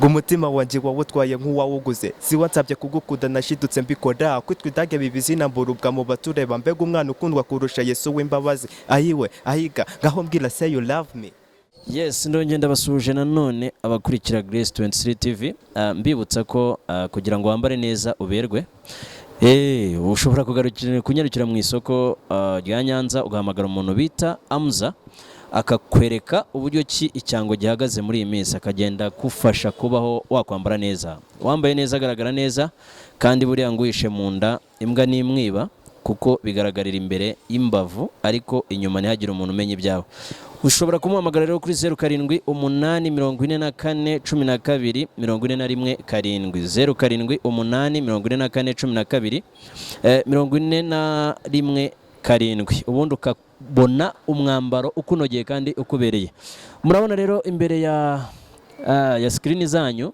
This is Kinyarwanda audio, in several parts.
umutima wanjye wawutwaye nk'uwawuguze si wansabye kugukunda nashidutse mbikora kwitwa idage bibizina mburubwa mu batureba mbega umwana ukundwa kurusha Yesu w'imbabazi ayiwe ahiga ngaho mbwira say you love me. Yes, ndongera ndabasuje nanone abakurikira Grace 23 TV mbibutsa ko kugira ngo wambare neza uberwe ushobora kunyarukira mu isoko rya Nyanza ugahamagara umuntu bita Amza akakwereka uburyo ki icyango gihagaze muri iyi minsi akagenda kufasha kubaho wakwambara neza wambaye neza agaragara neza kandi buriya nguhishe mu nda imbwa n'imwiba kuko bigaragarira imbere y'imbavu ariko inyuma ntihagire umuntu umenya ibyawe. Ushobora kumuhamagara rero kuri 0784441241 ubundi ukabona umwambaro ukunogeye kandi ukubereye. Murabona rero imbere ya screen zanyu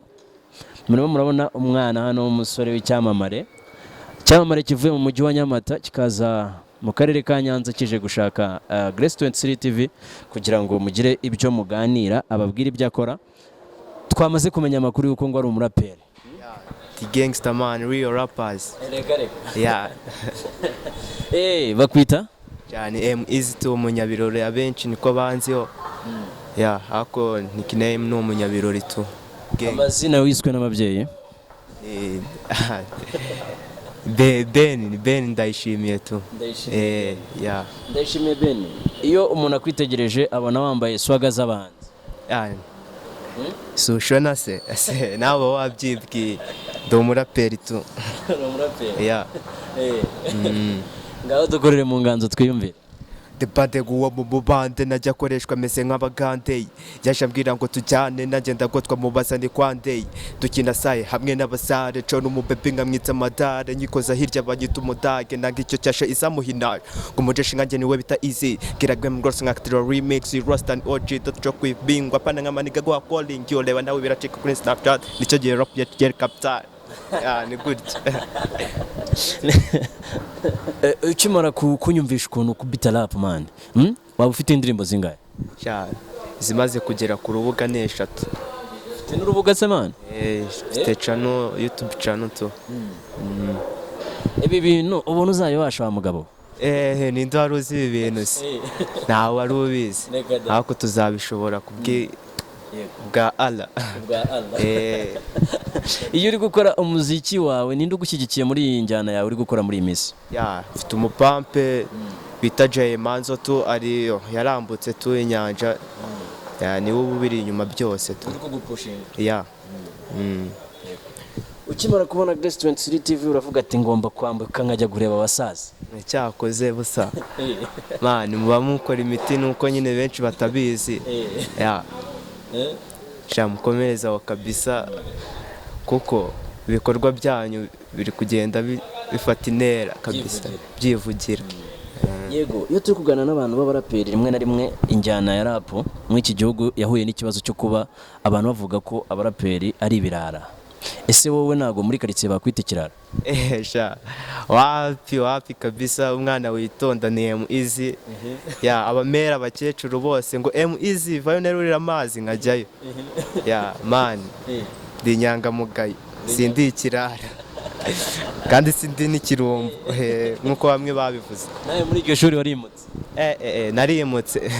murabona umwana hano w'umusore w'icyamamare kivuye mu mujyi wa Nyamata kikaza mu karere ka Nyanza kije gushaka Grace 23 TV kugira ngo mugire ibyo muganira ababwira ibyo akora. Twamaze kumenya amakuru yuko ngo ari umuraperi. The gangster man, real rappers. Yeah. Bakwita? Cyane easy to umunyabirori abenshi niko banziho. Yeah, hako nickname no umunyabirori tu. Amazina wiswe n'ababyeyi? Ben ndayishimiye tu. Yeah. Ndayishimiye Ben. Iyo umuntu akwitegereje abona wambaye swaga z'abanzi. Sushona se nabo wabyibwi ndo muraperi tu. Umuraperi. Yeah. Ngaho dukorere mu nganzo twiyumvire. Debate guwa mu bande najya koreshwa meze nk'abagande yashambwira ngo tujyane nanjye ndagotwa mu basani kwande dukina saye hamwe n'abasare cyo n'umubebe nkamwitsa madare nyikoza hirya banyita umudage nanga icyo cyasha isamuhinaye ngo mujeshe nkanjye niwe bita easy giragwe mu gross ngakitiro remix Rust and OG dotcho kwibingwa pana nkamaniga gwa calling yo leba nawe biracika kuri Snapchat nicyo gihe rap ya capital. Ni good. Ukimara kunyumvisha ukuntu kubita rap man waba ufite indirimbo zingahe? Zimaze kugera ku rubuga n'eshatu. Ufite n'urubuga se man? Mfite channel, YouTube channel to. Ibi bintu ubona uzayibasha wa mugabo? Ni ndaruzi ibi bintu se. Ntawe wari ubizi. Ariko tuzabishobora bwa Allah. Iyo uri gukora umuziki wawe ninde ugushyigikiye muri iyi njyana yawe uri gukora muri iyi minsi? Mfite umupampe bita Jaypol tu ariyo yarambutse tu inyanja. Ni wowe ubiri inyuma byose tu. Ukimara kubona Grace 23 TV uravuga ati ngomba kwambuka nkajya gureba abasaza. Cyakoze busa. Man muba mukora imiti nuko nyine benshi batabizi. Mukomereza kabisa kuko ibikorwa byanyu biri kugenda bifata intera kabisa byivugira. Yego iyo turi kugana n'abantu b'abaraperi rimwe na rimwe injyana ya rap mu iki gihugu yahuye n'ikibazo cyo kuba abantu bavuga ko abaraperi ari ibirara. Ese wowe nago muri karitsiye bakwita ikirara? Wapi kabisa umwana witonda ni easy. Abamera abakecuru bose ngo easy vayo nerurira amazi nkajyayo. Man ndi nyangamugayo sindi ikirara kandi sindi n'ikirumbo nkuko bamwe babivuze. Nawe muri iryo shuri warimutse? Narimutse.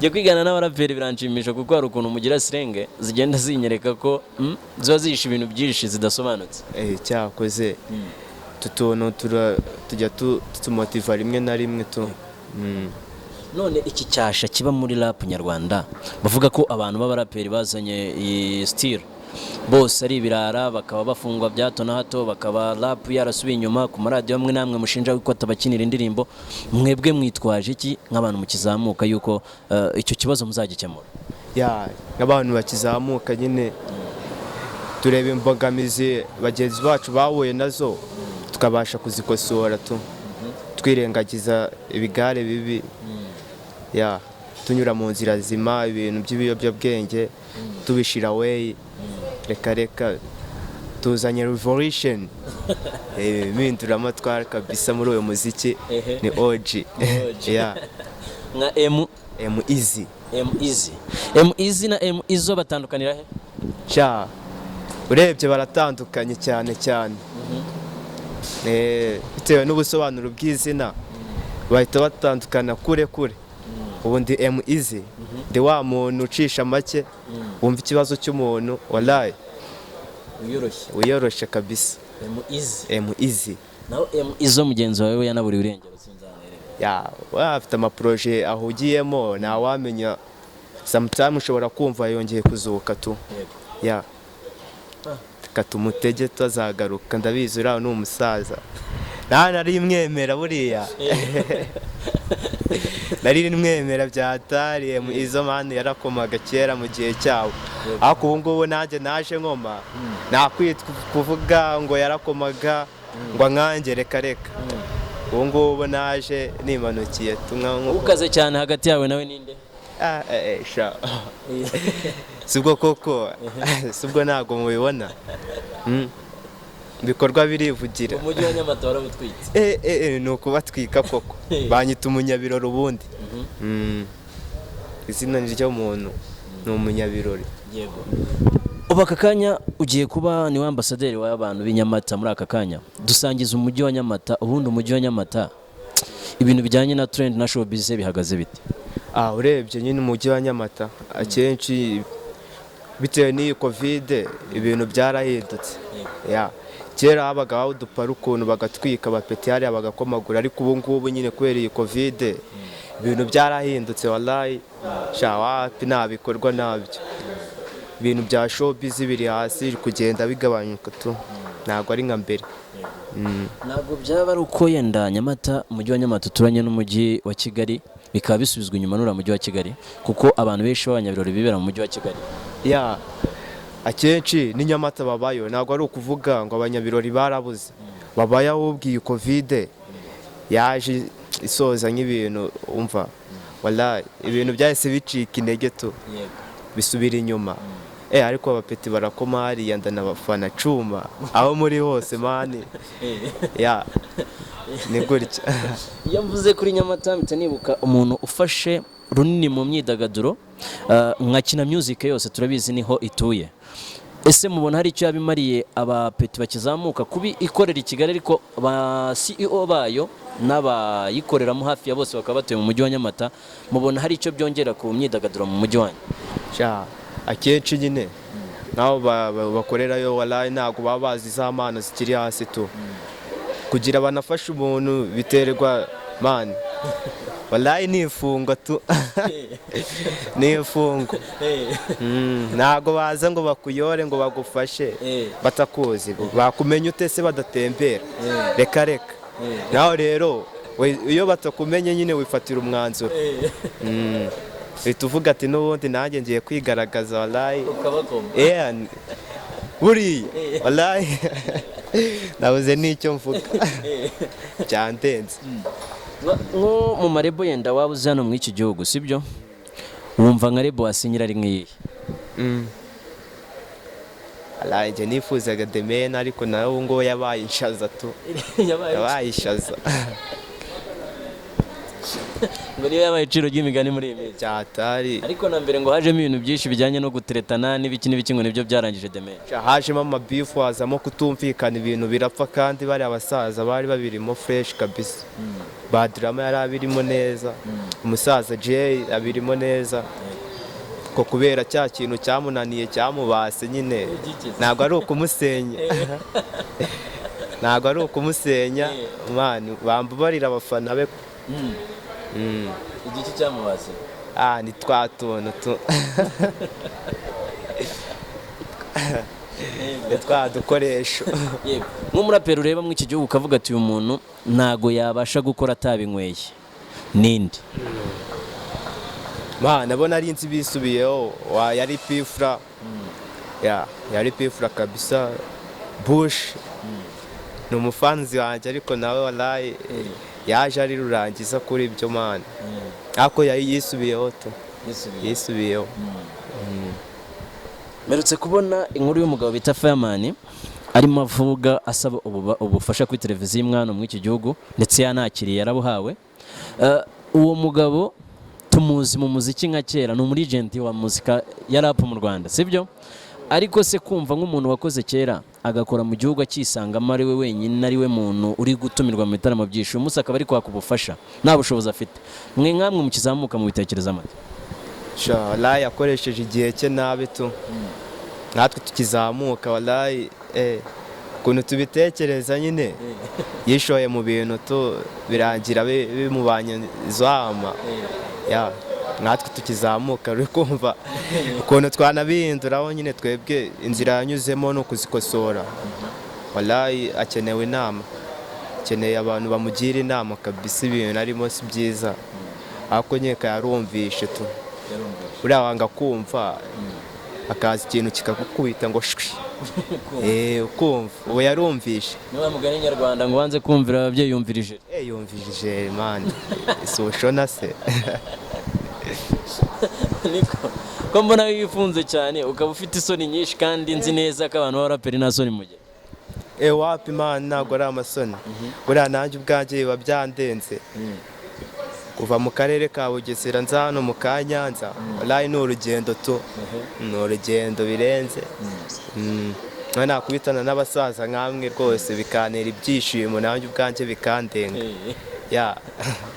Jya kwigana n'abaraperi biranshimisha kuko hari ukuntu mugira sirenge zigenda zinyereka ko ziba zihisha ibintu byinshi zidasobanutse. Cyakoze tutuntu tujya tumotiva rimwe na rimwe tu. None iki cyasha kiba muri rap nyarwanda bavuga ko abantu b'abaraperi bazanye iyi style bose ari ibirara bakaba bafungwa byato na hato bakaba rap yarasubiye inyuma ku maradiyo amwe namwe mushinja ko atabakinira indirimbo mwebwe mwitwaje iki nk'abantu mukizamuka yuko icyo kibazo muzagikemura? Nk'abantu bakizamuka nyine tureba imbogamizi bagenzi bacu bahuye nazo tukabasha kuzikosora tu twirengagiza ibigare bibi tunyura mu nzira zima ibintu by'ibiyobyabwenge tubishira way reka tuzanye revolution impindura amatwara kabisa muri uyu muziki ni OG. Nka easy. Easy na izo batandukanira he? Sha urebye baratandukanye cyane cyane. Bitewe n'ubusobanuro bw'izina bahita batandukana kure. Ubundi easy ndi wa muntu ucisha make wumva ikibazo cy'umuntu wallahi uyoroshye kabisa. Easy. Naho izo mugenzi wawe yanaburi urengero sinzanere. Afite amaproje ahugiyemo ntawamenya, sometimes ushobora kumva yongeye kuzuka tu. Katumutege tuzagaruka, ndabizi uriya ni umusaza. Nari mwemera buriya. Nari mwemera byatari izo mani yarakomaga kera mu gihe cyawo. Ariko ubu ngubu nanjye naje nkoma nakwitwa kuvuga ngo yarakomaga ngo nkanjye reka. Ubu ngubu naje nimanukiye ukaze cyane hagati yawe nawe ninde? Sha sibwo koko sibwo ntago mubibona. Ibikorwa birivugira. Umujyi wa Nyamata warabutwitse. Ni ukubatwika koko. Banyita umunyabirori ubundi. Izina ry'umuntu ni umunyabirori. Yego. Ubu aka kanya ugiye kuba ni ambasaderi w'abantu b'inyamata muri aka kanya. Dusangiza umujyi wa Nyamata, ubundi umujyi wa Nyamata ibintu bijyanye na trend na showbiz bihagaze bite? Urebye nyine umujyi wa Nyamata akenshi bitewe n'iyi covid ibintu byarahindutse. Kera habaga udupara ukuntu bagatwika abapeti hariya bagakomagura, ariko ubu ngubu nyine kubera iyi covid ibintu byarahindutse wallahi. Wapi nabikorwa nabyo. Ibintu bya showbiz biri hasi kugenda bigabanyuka tu, ntabwo ari nka mbere. Ntabwo byaba ari uko yenda Nyamata, umujyi wa Nyamata uturanye n'umujyi wa Kigali bikaba bisubizwa inyuma n'ura mujyi wa Kigali, kuko abantu benshi b'abanyabirori bibera mu mujyi wa Kigali. Akenshi ni Nyamata babayo, ntabwo ari ukuvuga ngo abanyabirori barabuze. Babayo ahubwo iyi covid yaje isoza nk'ibintu umva wallahi ibintu byahise bicika intege tu bisubira inyuma. Ariko abapeti barakoma hariya ndanabafana cuma aho muri hose mani. Ni gutya. Iyo mvuze kuri Nyamata mpita nibuka umuntu ufashe runini mu myidagaduro nka Kina Music yose turabizi niho ituye. Ese mubona hari icyo yabimariye abapeti bakizamuka kubi ikorera i Kigali, ariko ba CEO bayo n'abayikoreramo hafi ya bose bakaba batuye mu mujyi wa Nyamata? Mubona hari icyo byongera ku myidagaduro mu mujyi wanyu? Akenshi nyine naho bakorerayo wallahi ntabwo baba bazi za mpano zikiri hasi tu. Kugira banafashe umuntu biterwa mani wallahi nifunga tu. Nifunga. Ntabwo baza ngo bakuyore ngo bagufashe batakuzi. Bakumenya ute se badatembera? Reka. Naho rero iyo batakumenye nyine wifatira umwanzuro. Uhita uvuga ati n'ubundi nanjye ngiye kwigaragaza wallahi. Buriya wallahi nabuze n'icyo mvuga byandenze. Nko mu marebo yenda waba uzi hano mu iki gihugu sibyo? Wumva nka rebo wasinyira ari nk'iyi? Wallahi njye nifuzaga demena, ariko nawe ubu ngubu yabaye inshaza tu. Yabaye inshaza. Ngo niyo yabaye iciro ry'imigani muri iyi minsi. Cyatari. Ariko na mbere ngo hajemo ibintu byinshi bijyanye no guteretana n'ibiki ngo nibyo byarangije demena. Hajemo amabifu, hazamo kutumvikana, ibintu birapfa, kandi bari abasaza bari babirimo fresh kabisa. Badrama yari abirimo neza, umusaza Jay abirimo neza. Ko kubera cya kintu cyamunaniye cyamubase nyine ntabwo ari ukumusenya. Ntabwo ari ukumusenya mani, bambabarira abafana be. Igiki cyamubase? Ni twatuntu tu. Dukoresho. Nk'umuraperi ureba mu iki gihugu ukavuga ati uyu muntu ntago yabasha gukora atabinyweye, ninde? Nabona ari inzi bisubiyeho yari Pifra. Yari Pifra kabisa. Bush ni umufanzi wanjye, ariko nawe wallahi yaje ari rurangiza kuri ibyo mana. Ako yisubiyeho tu. Yisubiyeho. Merutse kubona inkuru y'umugabo bita Fireman arimo avuga asaba ubufasha kuri televiziyo y'umwana mu iki gihugu, ndetse yanakiriye yarabuhawe. Uwo mugabo tumuzi mu muziki nka kera, ni umurigenti wa muzika ya rap mu Rwanda, sibyo? Ariko se kumva nk'umuntu wakoze kera agakora mu gihugu akisangamo ari we wenyine, ari we muntu uri gutumirwa mu bitaramo byinshi, uyu munsi akaba ari kwaka ubufasha nta bushobozi afite, mwe nkamwe mukizamuka mu bitekereza amata? wallahi yakoresheje igihe cye nabi tu, natwe tukizamuka wallahi ukuntu tubitekereza nyine yishoye mu bintu tu birangira bimubanye zama natwe tukizamuka uri kumva ukuntu twanabihinduraho nyine twebwe inzira yanyuzemo no kuzikosora. Wallahi akenewe inama, akeneye abantu bamugira inama kabisa, ibintu arimo si byiza, ariko nyeka yarumvishe tu, uriya wanga kumva akaza ikintu kikakukubita ngo shwi ukumva ubu yarumvishe. Niba mugani nyarwanda ngo wanze kumvira ababyeyi yumvirije yumvirije mani si ushona se. niko ko mbona wifunze cyane ukaba ufite isoni nyinshi kandi nzi neza ko abantu b'abaraperi nta soni mugira. Wapi mani ntabwo ari amasoni, buriya nanjye ubwanjye biba byandenze kuva mu karere ka Bugesera nza hano mu ka Nyanza. Wallahi ni urugendo tu, ni urugendo birenze. Nakubitana n'abasaza nkamwe rwose bikantera ibyishimo, nanjye ubwanjye bikandenga.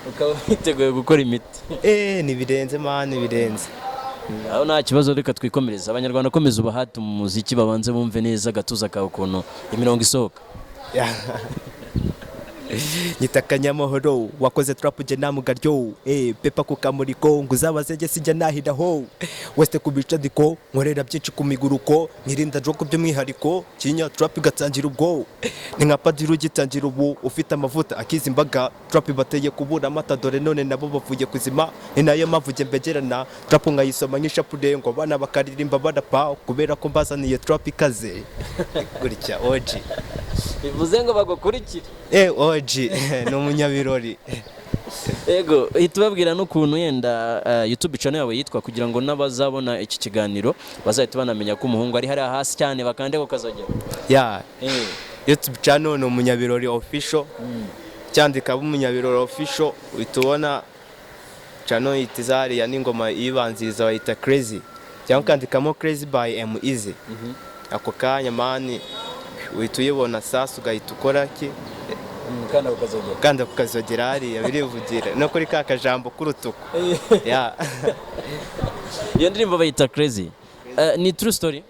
Ukaba witeguye gukora imiti? Ni birenze mani, birenze. Aho nta kibazo, reka twikomereza. Abanyarwanda komeza ubahate mu muziki, babanze bumve neza agatuza kawe ukuntu imirongo isohoka. Nyita Kanyamahoro wakoze trap je namugaryo pepa ku kamuriko nguzabaze je sijya nahiraho weste kubica diko nkorera byinshi ku miguruko nyirinda joko by'umwihariko kinya trap gatangira ubwo ni nka padiru gitangira ubu ufite amavuta akiza imbaga trap bateye kubura amata dore none nabo bavuye kuzima ni nayo mavuge mbegerana trap nkayisoma nk'ishapure ngo bana bakaririmba badapa kubera ko mbazaniye trap ikaze gutya oji bivuze ngo bagukurikire. Oji ni umunyabirori. Ego ihita ubabwira n'ukuntu yenda YouTube channel yawe yitwa kugira ngo n'abazabona iki kiganiro bazahita banamenya ko umuhungu ari hariya hasi cyane bakande ko kazogera. YouTube channel ni umunyabirori official, cyandika umunyabirori official uhitubona channel itizari ya n'ingoma ibanziriza bayita Crazy cyangwa kandikamo Crazy by M Easy. Ako kanya mani uhita uyibona sasa ugahita ukora ki kanda kukazogera hariya birivugira no kuri ka kajambo k'urutuku. Iyo ndirimbo bayita Crazy, ni true story?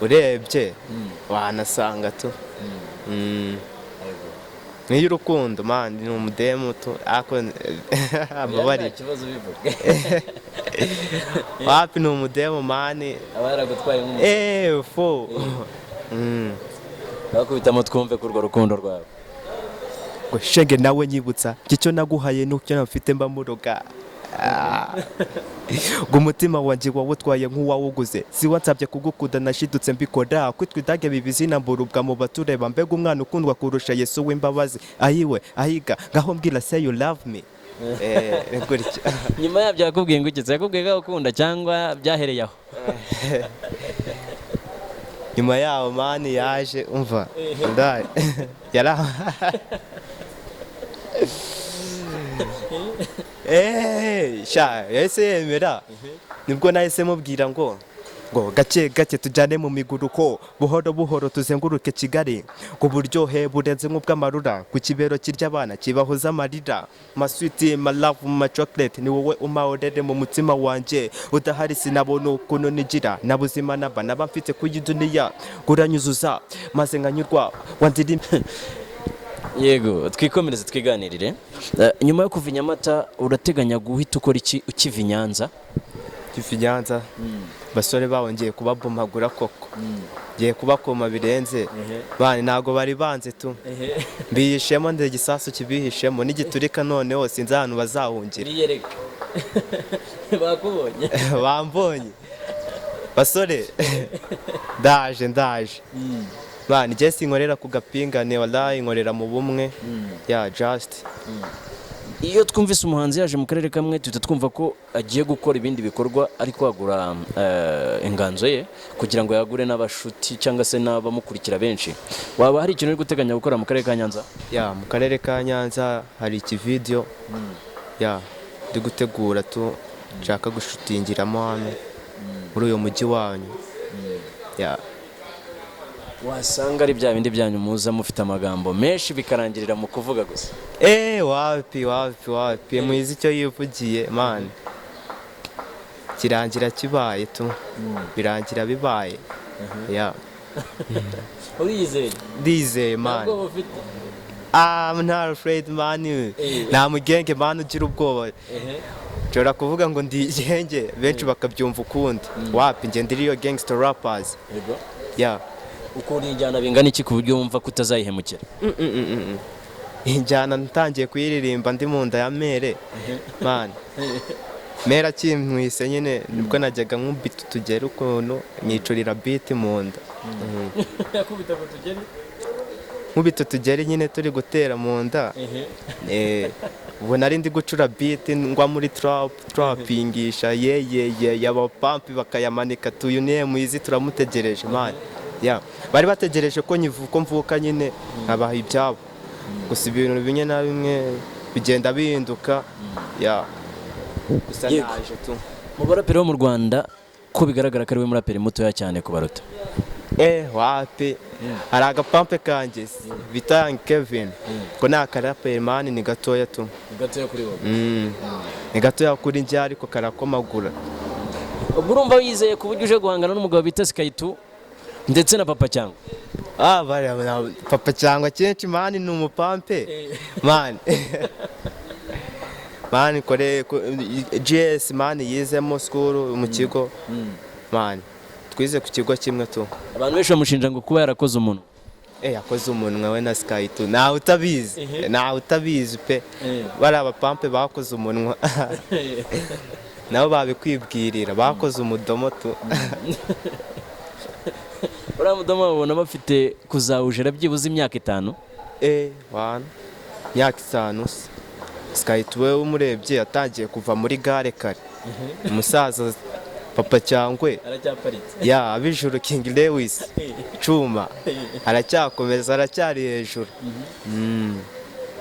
Urebye wanasanga tu niyo urukundo mani ni umudemu tu ako amabari wapi ni umudemu mani abaragutwaye nk'umuntu bakubitamo twumve kurwo rukundo rwawe ngo shenge nawe nyibutsa icyo naguhaye n'ucyo nafite mba muroga umutima wanjye wawutwaye nk'uwawuguze siwansabye kugukunda nashidutse mbikora kwitwa idage bibizina mburubwa mu batureba mbega umwana ukundwa kurusha Yesu w'imbabazi ayiwe ahiga ngaho mbwira say you love me. Nyuma yabyo yakubwiye ngo iki? Yakubwiye ko ukunda cyangwa byahereye aho? Nyuma yaho mani yaje umva ndari yara yahise yemera nibwo nahise mubwira ngo gake gake tujyane mu miguruko buhoro buhoro tuzenguruke Kigali ku buryohe burenze nk'ubw'amarura ku kibero kirya abana kibahoza amarira maswiti ma love ma chocolate ni wowe umahorere mu mutima wanjye udahari sinabona ukuntu nigira nabuzima nabana bamfite ku duniya kuranyuzuza maze nkanyurwa wandirimba. Yego twikomereze twiganirire. Nyuma yo kuva Nyamata urateganya guhita ukora iki ukiva Nyanza? Nyanza basore bawongeye kubabomagura koko ngiye kubakoma birenze bani ntago bari banze tu mbihishemo ndege gisasu kibihishemo n'igiturika noneho sinzi ahantu bazahungira. Bakubonye bambonye basore ndaje bani je sinkorera ku gapingane wallahi nkorera mu bumwe just. Iyo twumvise umuhanzi yaje mu karere kamwe tuhita twumva ko agiye gukora ibindi bikorwa ari kwagura inganzo ye kugira ngo yagure n'abashuti cyangwa se n'abamukurikira benshi. Waba hari ikintu uri guteganya gukora mu karere ka Nyanza? Mu karere ka Nyanza hari iki video ya ndi gutegura nshaka gushutingiramo hano muri uyu mujyi wanyu ya wasanga ari bya bindi byanyu muza mufite amagambo menshi bikarangirira mu kuvuga gusa. wapi mwiza icyo yivugiye man kirangira kibaye birangira bibaye ya uriyizeye ndizeye man. ntabwo ufite I'm not afraid man. Nta mugenge man ugira ubwoba. Nshobora kuvuga ngo ndi igenge benshi bakabyumva ukundi. Wapi nge ndi iyo gangster rappers. Yego. Yeah. Uko injyana bingana iki ku buryo wumva kutazayihemukira? Injyana ntangiye kuyiririmba ndi mu nda ya mere man. Mera kimwise nyine nibwo najyaga nkubita tugera ukuntu nyicurira beat mu nda. Yakubita ko tugere nkubita tugere nyine turi gutera mu nda. Ubu nari ndi gucura beat ngwa muri trapingisha y'abapampi bakayamanika tuyuniye muizi turamutegereje man. Yeah. Bari bategereje ko mvuka nyine nkabaha ibyabo. Gusa ibintu bimwe na bimwe bigenda bihinduka. Yeah. Gusa naje mu baraperi bo mu Rwanda ko bigaragara ko ari we muraperi mutoya cyane kubaruta. Wapi hari agapampe kanjye bita Kevin ko ni akaraperi man ni gatoya gatoya kuri wowe. Ni gatoya kuri njye ariko karakomagura. Ubwo urumva wizeye ku buryo uje guhangana n'umugabo bita Skaitu ndetse na papa cyangwa papa cyangwa kenshi man ni umupampe man. Man kore GS man yizemo school mu kigo man twize ku kigo kimwe abantu benshi bamushinja ngo kuba yarakoze umuntu yakoze umunwa we na Skaitu nawe utabizi pe bari abapampe bakoze umunwa nabo babikwibwirira bakoze umudomo uriya mudomo babona bafite kuzawujera byibuze imyaka 5 imyaka 5 Skaitu we umurebye yatangiye kuva muri gare kare umusaza papa cyangwe aracyaparitse abijuru King Lewis Cuma aracyakomeza aracyari hejuru.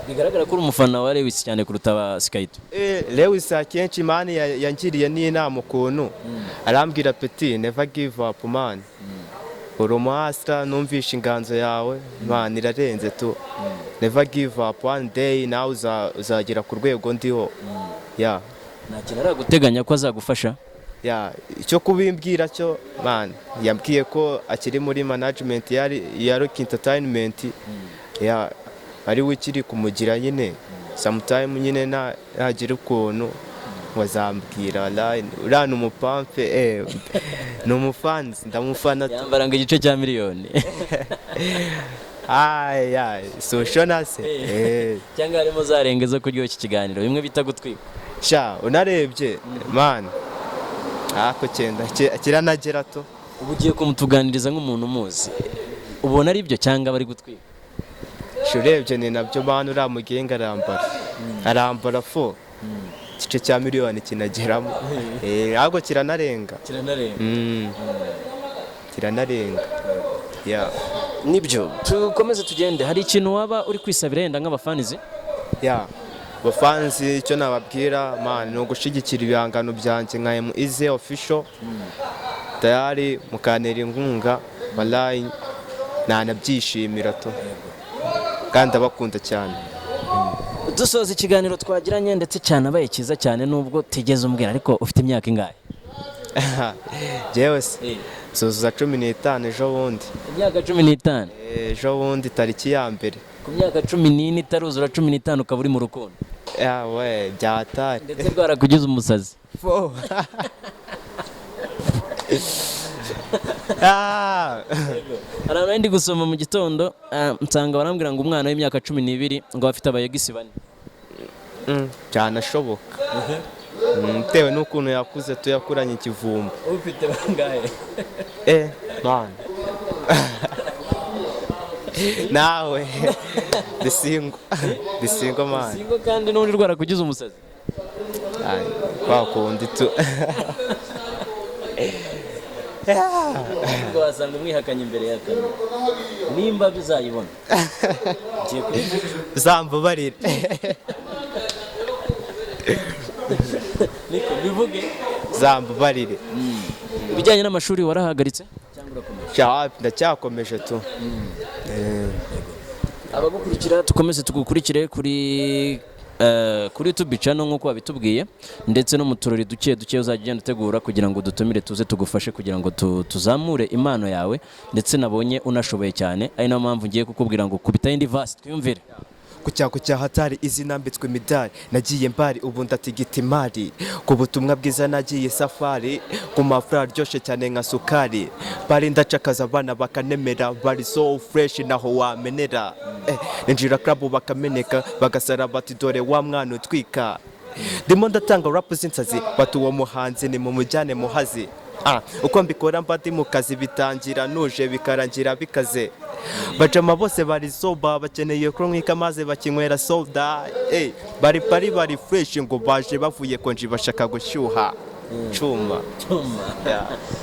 Bigaragara ko uri umufana wa Lewis cyane kuruta ba Skaitu. Lewis akenshi man yangiriye n'inama ukuntu arambwira petit never give up man. Uri umuhastra numvisha inganzo yawe man irarenze never give up one day nawe uzagera ku rwego ndiho. Nta kintu araguteganya ko azagufasha. Icyo kubimbwira cyo man yambwiye ko akiri muri management ya Rock Entertainment. Ari we kiri kumugira nyine sometime nyine nagira ukuntu wazambwira urana umupampe ni umufans ndamufana yambara ngo igice cya miliyoni. so shona se cyangwa harimo zarengeza kuryo iki kiganiro bimwe bita gutwika unarebye man ako cyenda kiranagera ubu ugiye kumutuganiriza nk'umuntu umuzi ubona ari byo cyangwa bari gutwika urebye ni nabyo man uriya mugenga arambara igice cya miliyoni kinageramo ahubwo kiranarenga nibyo tukomeze tugende. Hari ikintu waba uri kwisabira yenda nk'abafanizi? abafanzi icyo nababwira man ni ugushigikira ibihangano byanjye nka Easy Official tayari mukanera inkunga wallahi nanabyishimira kandi abakunda cyane. Dusoza ikiganiro twagiranye ndetse cyane abaye cyiza cyane nubwo tigeze umbwira ariko ufite imyaka ingahe? Jewe soza 15 ejo bundi. Imyaka 15? Ejo bundi tariki ya mbere. Ku myaka 14 itaruzura 15 ukaba uri mu rukundo? Byatari. Ndetse rwarakugize umusazi. Arana ndi gusoma mu gitondo nsanga barambwira ngo umwana w'imyaka 12 ngo afite abayegisi 4. Cyanashoboka. Tewe n'ukuntu yakuze tuyakuranye ikivumba. Ufite bangahe? Man. Nawe disingo man. Disingo kandi n'undi rwarakugize umusazi. Kwakundi ngo wasanga umwihakanye imbere ya kamera nimba bizayibona zambabarira niko bivuge zambabarire. ibijyanye n'amashuri warahagaritse cyangwa urakomeje? Ndacyakomeje tu. Abagukurikira tukomeze tugukurikire kuri YouTube channel nk'uko wabitubwiye, ndetse no mu turori duke uzajya ugenda utegura kugira ngo dutumire tuze tugufashe kugira ngo tuzamure impano yawe, ndetse nabonye unashoboye cyane, ari nayo mpamvu ngiye kukubwira ngo kubita indi verse twiyumvire. Kucya hatari izi nambitswe imidari, nagiye mbari ubu ndatigita imari, ku butumwa bwiza nagiye safari, ku mafura aryoshye cyane nka sukari, bari ndacakaza abana bakanemera, bari so fresh naho wamenera, ninjira club bakameneka bagasara bati dore wa mwana utwika, ndimo ndatanga rap z'insazi bati uwo muhanzi ni mu mujyane muhazi. Uko mbikora mbadi mu kazi bitangira nuje bikarangira bikaze, bajama bose bari soba bakeneye kunywa maze bakinywera soda, bari fresh ngo baje bavuye konji bashaka gushyuha cuma.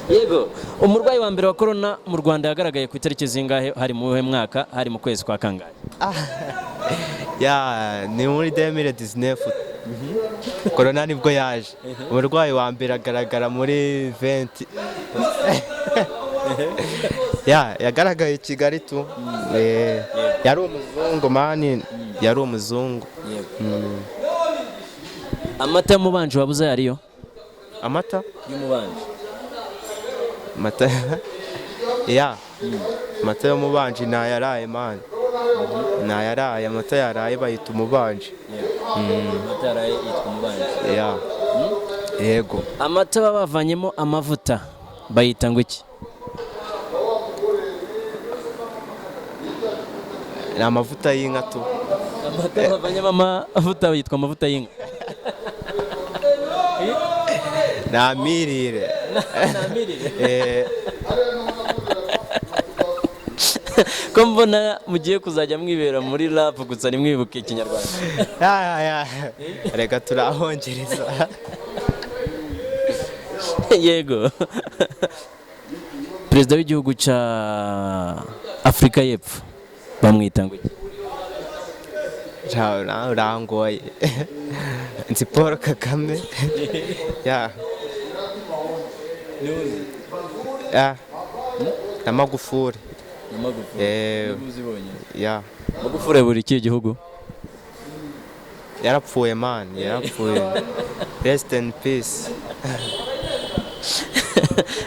Yego, umurwayi wa mbere wa corona mu Rwanda yagaragaye ku itariki zingahe, hari mu mwaka, hari mu kwezi kwa kangahe? Ni muri 2019 corona nibwo yaje. Umurwayi wa mbere agaragara muri 20 yagaragaye i Kigali tu. Yari umuzungu mani, yari umuzungu. Amata y'umubanje wabuze yariyo? Amata y'umubanje? Amata amata y'umubanje nayaraye mani, nayaraye. Amata yaraye bayita umubanje. Amata yaraye yitwa umubanje. Yego. Amata baba bavanyemo amavuta bayita ngo iki? Ni amavuta y'inka tu. Amata bavanyemo amavuta yitwa amavuta y'inka. Namirire. Ko mbona mugiye kuzajya mwibera muri rap gusa nimwibuke ikinyarwanda. Reka turahongereza. Yego. Perezida w'igihugu cya Afrika y'Epfo bamwita ngo iki? Urangoye. Nzi Paul Kagame. Na Magufuli. Magufuli buri iki gihugu? Yarapfuye man, yarapfuye. Rest in peace.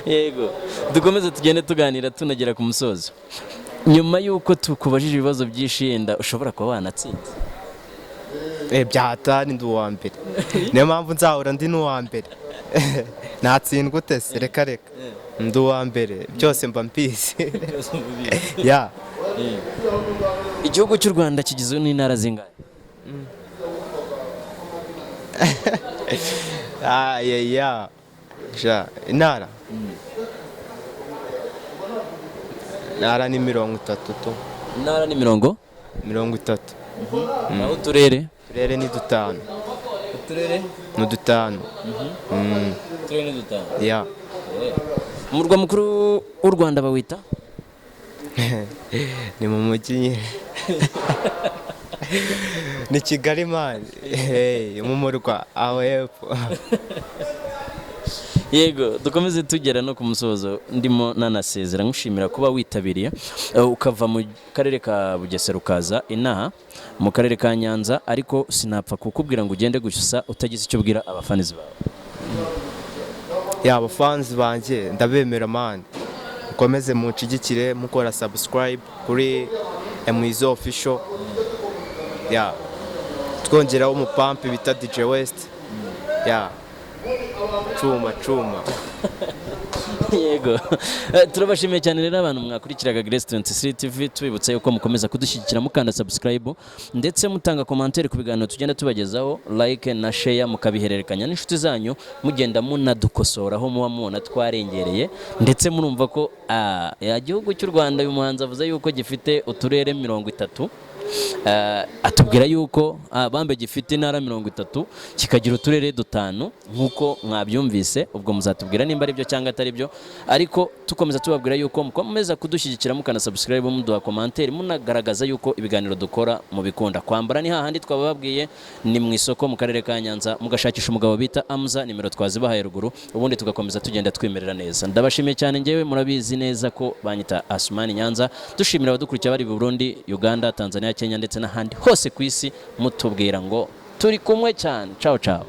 Yego, dukomeze tugende tuganira tunagera ku musozo. Nyuma yuko tukubajije ibibazo byinshi yenda ushobora kuba wanatsinze. Byatari ndi uwa mbere. Niyo mpamvu nzahora ndi n'uwa mbere. Natsindwa utese, reka. Ndi uwa mbere, byose mba mbizi. Igihugu cy'u Rwanda kigizwe n'intara zingahe? Intara? Intara ni 30 tu. Intara ni 30? 30. Naho uturere? Uturere ni 5. Uturere? Ni 5. Uturere ni 5? Umurwa mukuru w'u Rwanda bawita? Ni mu mujyi. Ni Kigali man. Mu murwa aho hepfo. Yego, dukomeze tugera no ku musozo. Ndimo nanasezera ngushimira kuba witabiriye ukava mu karere ka Bugesera ukaza inaha mu karere ka Nyanza, ariko sinapfa kukubwira ngo ugende gusa utagize icyo ubwira abafanizi bawe. Abafans banjye ndabemera man, mukomeze munshigikire mukora subscribe kuri Mwizo official. Twongeraho umupampi bita DJ West. Cuma. Yego, turabashimiye cyane rero abantu mwakurikiraga Grace 23 TV, tubibutsa yuko mukomeza kudushyigikira mukanda subscribe ndetse mutanga commentaire ku biganiro tugenda tubagezaho, like na share mukabihererekanya n'inshuti zanyu, mugenda munadukosoraho muba mubona twarengereye, ndetse murumva ko igihugu cy'u Rwanda uyu muhanzi avuze yuko gifite uturere 30 atubwira yuko Bambe gifite intara 30 kikagira uturere 5 nkuko mwabyumvise. Ubwo muzatubwira nimba ari byo cyangwa atari byo, ariko tukomeza tubabwira yuko mukomeza kudushyigikira mukana subscribe, muduha commentaire, munagaragaza yuko ibiganiro dukora mu bikunda. Kwambara ni hahandi twababwiye, ni mu isoko mu karere ka Nyanza, mugashakisha umugabo bita Amza, nimero twazibahaye ruguru, ubundi tugakomeza tugenda twemerera neza. Ndabashimiye cyane, ngewe murabizi neza ko banyita Asmani Nyanza. Dushimira abadukurikira bari Burundi, Uganda, Tanzania, Kenya ndetse n'ahandi hose ku isi, mutubwira ngo turi kumwe cyane. Ciao ciao.